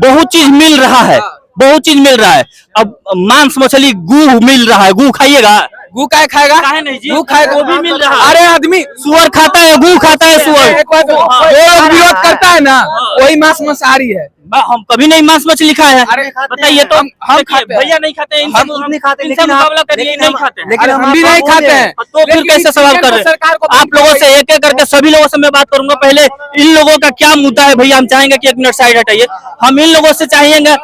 बहुत चीज मिल रहा है, बहुत चीज मिल रहा है। अब मांस मछली गू मिल रहा है, गू खाइएगा? गू काय खाएगा? काहे नहीं जी? गू खाएगा, वो भी मिल रहा है। अरे आदमी सुअर खाता है, गू खाता है सुअर। जो विरोध करता है ना वही मांस मांसाहारी है। हम कभी नहीं मांस मछली खाए हैं। अरे बताइए तो। हम खाते हैं। भैया नहीं खाते हैं, हम नहीं खाते, इनसे लेकिन मुकाबला करिए, नहीं खाते हैं। लेकिन हम भी नहीं खाते हैं। तो फिर कैसे सवाल कर रहे हैं? आप लोगों से एक एक करके सभी लोगों से मैं बात करूंगा। पहले इन लोगों का क्या मुद्दा है भैया, हम चाहेंगे कि 1 मिनट साइड हटाइए। हम इन लोगों से चाहेंगे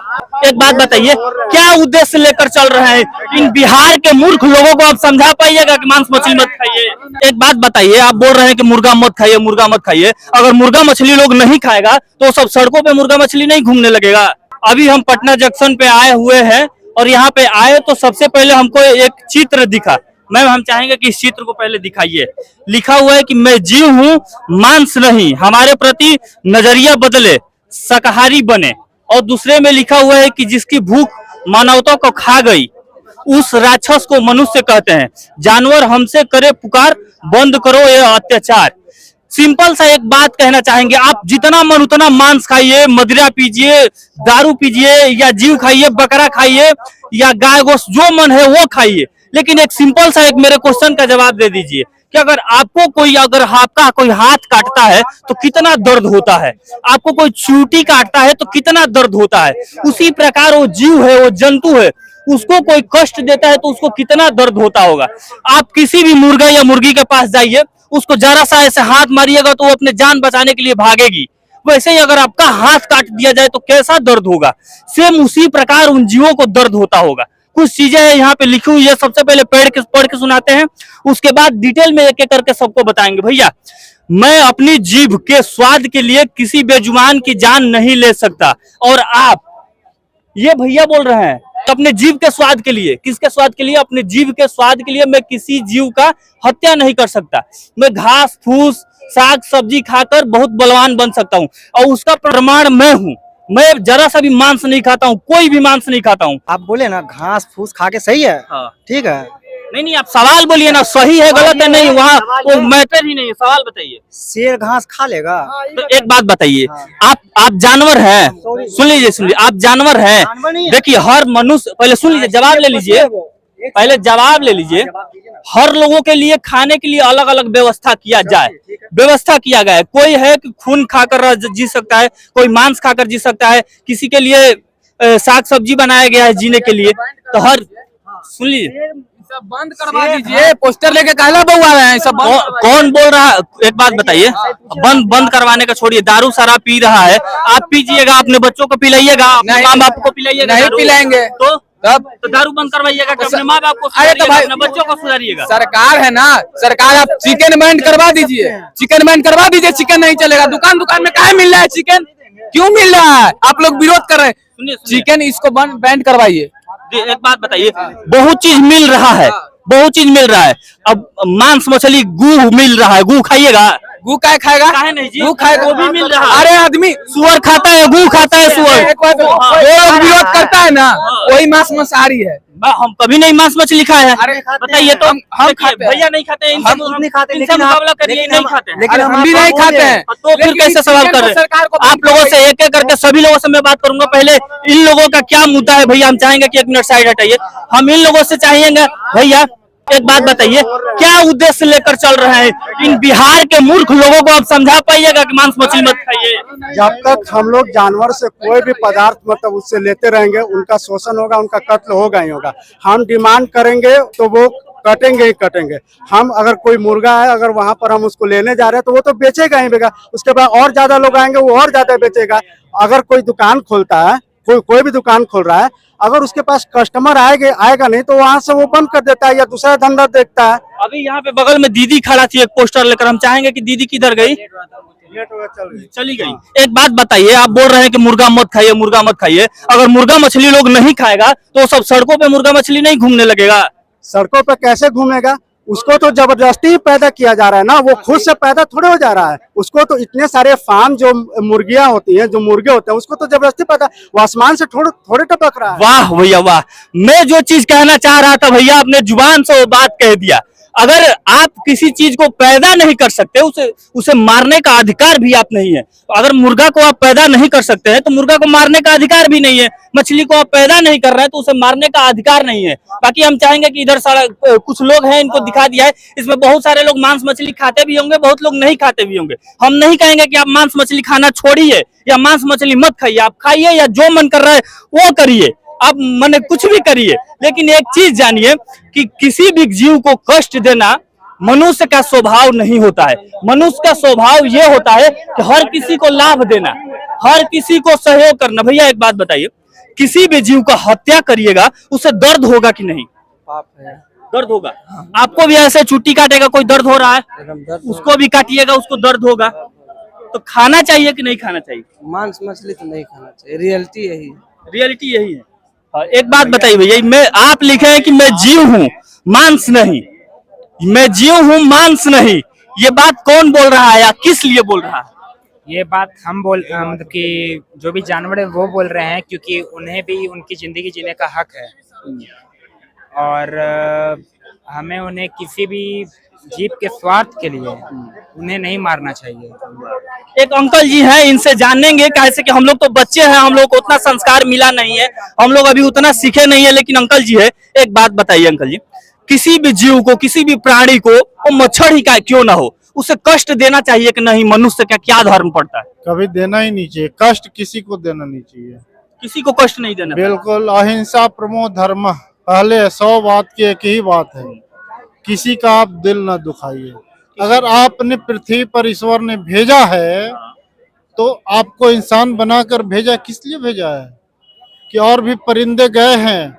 एक बात बताइए, क्या उद्देश्य लेकर चल रहे हैं? इन बिहार के मूर्ख लोगों को आप समझा पाइएगा कि मांस मछली मत खाइए? एक बात बताइए, आप बोल रहे हैं कि मुर्गा मत खाइए, मुर्गा मत खाइए। अगर मुर्गा मछली लोग नहीं खाएगा तो सब सड़कों पे मुर्गा मछली नहीं घूमने लगेगा। अभी हम पटना जंक्शन पे आए हुए हैं और यहाँ पे आए तो सबसे पहले हमको एक चित्र दिखा। मैम हम चाहेंगे कि इस चित्र को पहले दिखाइए। लिखा हुआ है कि मैं जीव हूँ, मांस नहीं, हमारे प्रति नजरिया बदले, शाकाहारी बने। और दूसरे में लिखा हुआ है कि जिसकी भूख मानवता को खा गई उस राक्षस को मनुष्य कहते हैं। जानवर हमसे करे पुकार, बंद करो ये अत्याचार। सिंपल सा एक बात कहना चाहेंगे, आप जितना मन उतना मांस खाइए, मदिरा पीजिए, दारू पीजिए, या जीव खाइए, बकरा खाइए, या गाय गोश्त, जो मन है वो खाइए। लेकिन एक सिंपल सा एक मेरे क्वेश्चन का जवाब दे दीजिए कि अगर आपको कोई, अगर आपका कोई हाथ काटता है तो कितना दर्द होता है? आपको कोई चूंटी काटता है तो कितना दर्द होता है? उसी प्रकार वो जीव है, वो जंतु है, उसको कोई कष्ट देता है तो उसको कितना दर्द होता होगा। आप किसी भी मुर्गा या मुर्गी के पास जाइए, उसको जरा सा ऐसे हाथ मारिएगा तो वो अपने जान बचाने के लिए भागेगी। वैसे ही अगर आपका हाथ काट दिया जाए तो कैसा दर्द होगा? सेम उसी प्रकार उन जीवों को दर्द होता होगा। कुछ चीजें यहाँ पे लिखी हुई है, सबसे पहले पढ़ के सुनाते हैं, उसके बाद डिटेल में एक एक करके सबको बताएंगे। भैया, मैं अपनी जीभ के स्वाद के लिए किसी बेजुबान की जान नहीं ले सकता, और आप, ये भैया बोल रहे हैं अपने जीव के स्वाद के लिए, किसके स्वाद के लिए? अपने जीव के स्वाद के लिए मैं किसी जीव का हत्या नहीं कर सकता। मैं घास फूस साग सब्जी खाकर बहुत बलवान बन सकता हूँ, और उसका प्रमाण मैं हूँ। मैं जरा सा भी मांस नहीं खाता हूँ, कोई भी मांस नहीं खाता हूँ। आप बोले ना घास फूस खा के सही है, हाँ। ठीक है। नहीं आप सवाल बोलिए ना, सही है गलत है, नहीं वहाँ वो मैटर ही नहीं है, सवाल बताइए। शेर घास खा लेगा? तो एक बात बताइए, आप जानवर हैं? सुन लीजिए, आप जानवर हैं। देखिए हर मनुष्य, पहले सुन लीजिए, जवाब ले लीजिए, पहले जवाब ले लीजिए। हर लोगों के लिए खाने के लिए अलग अलग व्यवस्था किया जाए, व्यवस्था किया गया है। कोई है कि खून खाकर जी सकता है, कोई मांस खाकर जी सकता है, किसी के लिए साग सब्जी बनाया गया है जीने के लिए। तो हर, सुन लीजिए, सब बंद करवा दीजिए, पोस्टर लेके कहला बउआ रहे हैं सब। कौन बोल रहा है? एक बात बताइए, बंद करवाने का छोड़िए, दारू शराब पी रहा है, आप पीजिएगा, अपने बच्चों को पिलाइएगा, अपने माँ बाप को पिलाइएगा? नहीं पिलाएंगे तो दारू बंद करवाइएगा, अपने माँ बाप को, अरे तो भाई अपने बच्चों को सुधारिएगा। सरकार है ना, सरकार, आप चिकन बैन करवा दीजिए, चिकन बैन करवा दीजिए। चिकन नहीं चलेगा, दुकान में काहे मिल रहा है चिकन? क्यों मिल रहा है? आप लोग विरोध कर रहे हैं, चिकन इसको बैन करवाइए। एक बात बताइए, बहुत चीज मिल रहा है, बहुत चीज मिल रहा है। अब मांस मछली गू मिल रहा है, गू खाइएगा? गू काय खाएगा? काहे नहीं जी? गू खाएगा, वो भी मिल रहा है। अरे आदमी सुअर खाता है, गू खाता है सुअर। जो विरोध करता है ना वही मांस मांसाहारी है। हम कभी नहीं मांस मछली खाए हैं। अरे बताइए तो। हम खाते हैं। भैया नहीं खाते हैं, हम नहीं खाते, इनसे मुकाबला करिए, नहीं खाते हैं। लेकिन हम भी नहीं खाते हैं। तो फिर कैसे सवाल कर रहे हैं? आप लोगों से एक एक करके सभी लोगों से मैं बात करूंगा। पहले इन लोगों का क्या मुद्दा है भैया, हम चाहेंगे कि 1 मिनट साइड हटाइए। हम इन लोगों से चाहेंगे भैया, एक बात बताइए, क्या उद्देश्य लेकर चल रहे हैं? इन बिहार के मूर्ख लोगों को आप समझा पाइएगा कि मांस मछली मत खाइए? जब तक हम लोग जानवर से कोई भी पदार्थ मतलब उससे लेते रहेंगे, उनका शोषण होगा, उनका कत्ल होगा ही होगा। हम डिमांड करेंगे तो वो कटेंगे ही कटेंगे। हम अगर कोई मुर्गा है, अगर वहां पर हम उसको लेने जा रहे हैं तो वो तो बेचेगा ही बेचेगा। उसके बाद और ज्यादा लोग आएंगे, वो और ज्यादा बेचेगा। अगर कोई दुकान खोलता है, कोई भी दुकान खोल रहा है, अगर उसके पास कस्टमर आएगा नहीं तो वहां से वो बंद कर देता है या दूसरा धंधा देखता है। अभी यहाँ पे बगल में दीदी खड़ा थी एक पोस्टर लेकर, हम चाहेंगे कि दीदी किधर गई? चली गई। एक बात बताइए, आप बोल रहे हैं कि मुर्गा मत खाइए, मुर्गा मत खाइए। अगर मुर्गा मछली लोग नहीं खाएगा तो सब सड़कों पे मुर्गा मछली नहीं घूमने लगेगा? सड़कों पे कैसे घूमेगा? उसको तो जबरदस्ती ही पैदा किया जा रहा है ना, वो खुद से पैदा थोड़े हो जा रहा है। उसको तो इतने सारे फार्म जो मुर्गियां होती हैं, जो मुर्गे होते हैं, उसको तो जबरदस्ती पैदा, वो आसमान से थोड़े टपक रहा है। वाह भैया वाह, मैं जो चीज कहना चाह रहा था भैया अपने जुबान से वो बात कह दिया। अगर आप किसी चीज को पैदा नहीं कर सकते, उसे मारने का अधिकार भी आप नहीं है। अगर मुर्गा को आप पैदा नहीं कर सकते हैं तो मुर्गा को मारने का अधिकार भी नहीं है। मछली को आप पैदा नहीं कर रहे हैं तो उसे मारने का अधिकार नहीं है। बाकी हम चाहेंगे कि इधर सारा कुछ लोग हैं, इनको दिखा दिया है, इसमें बहुत सारे लोग मांस मछली खाते भी होंगे, बहुत लोग नहीं खाते भी होंगे। हम नहीं कहेंगे कि आप मांस मछली खाना छोड़िए या मांस मछली मत खाइए, आप खाइए या जो मन कर रहा है वो करिए, आप मन कुछ भी करिए, लेकिन एक चीज जानिए कि किसी भी जीव को कष्ट देना मनुष्य का स्वभाव नहीं होता है। मनुष्य का स्वभाव ये होता है कि हर किसी को लाभ देना, हर किसी को सहयोग करना। भैया एक बात बताइए, किसी भी जीव का हत्या करिएगा उसे दर्द होगा कि नहीं? पाप है। दर्द होगा। आपको भी ऐसे चुट्टी काटेगा कोई दर्द हो रहा है, एकदम दर्द उसको भी काटिएगा उसको दर्द होगा। तो खाना चाहिए कि नहीं खाना चाहिए? मांस मछली तो नहीं खाना चाहिए, रियलिटी यही है। रियलिटी यही है। हाँ, एक बात बताइए भैया, मैं आप लिखे हैं कि मैं जीव हूँ मांस नहीं, मैं जीव हूँ मांस नहीं, ये बात कौन बोल रहा है या किस लिए बोल रहा है? ये बात हम मतलब कि जो भी जानवर है वो बोल रहे हैं, क्योंकि उन्हें भी उनकी जिंदगी जीने का हक है और हमें उन्हें किसी भी जीव के स्वार्थ के लिए उन्हें नहीं मारना चाहिए। एक अंकल जी हैं, इनसे जानेंगे, कैसे कि हम लोग तो बच्चे हैं, हम लोग को उतना संस्कार मिला नहीं है, हम लोग अभी उतना सीखे नहीं है, लेकिन अंकल जी है। एक बात बताइए अंकल जी, किसी भी जीव को, किसी भी प्राणी को, वो मच्छर ही का क्यों ना हो, उसे कष्ट देना चाहिए कि नहीं? मनुष्य का क्या धर्म पड़ता है? कभी देना ही नहीं चाहिए, कष्ट किसी को देना नहीं चाहिए। किसी को कष्ट नहीं देना। बिल्कुल, अहिंसा परमो धर्म, पहले 100 बात की एक ही बात है, किसी का आप दिल न दुखाइए। अगर आपने पृथ्वी पर ईश्वर ने भेजा है तो आपको इंसान बनाकर भेजा, किस लिए भेजा है? कि और भी परिंदे गए हैं,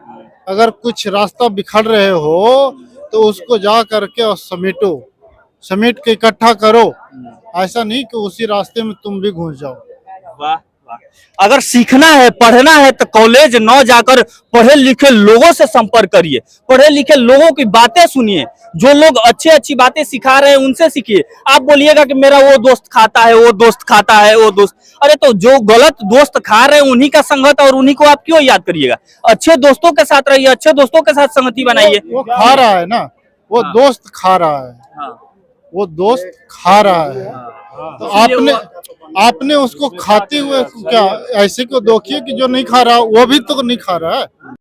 अगर कुछ रास्ता बिखर रहे हो तो उसको जा करके और समेटो, समेट के इकट्ठा करो, ऐसा नहीं कि उसी रास्ते में तुम भी घुस जाओ। वाह वाह। अगर सीखना है, पढ़ना है तो कॉलेज न जाकर पढ़े लिखे लोगों से संपर्क करिए, पढ़े लिखे लोगों की बातें सुनिए, जो लोग अच्छी अच्छी बातें सिखा रहे हैं उनसे सीखिए। आप बोलिएगा कि मेरा वो दोस्त खाता है, वो दोस्त खाता है, वो दोस्त, अरे तो जो गलत दोस्त खा रहे हैं उन्हीं का संगत और उन्हीं को आप क्यों याद करिएगा? अच्छे दोस्तों के साथ रहिए, अच्छे दोस्तों के साथ संगति बनाइए। वो खा रहा है ना, वो दोस्त खा रहा है, वो दोस्त खा रहा है, तो आपने उसको खाते हुए क्या ऐसे को देखिए कि जो नहीं खा रहा वो भी तो नहीं खा रहा है।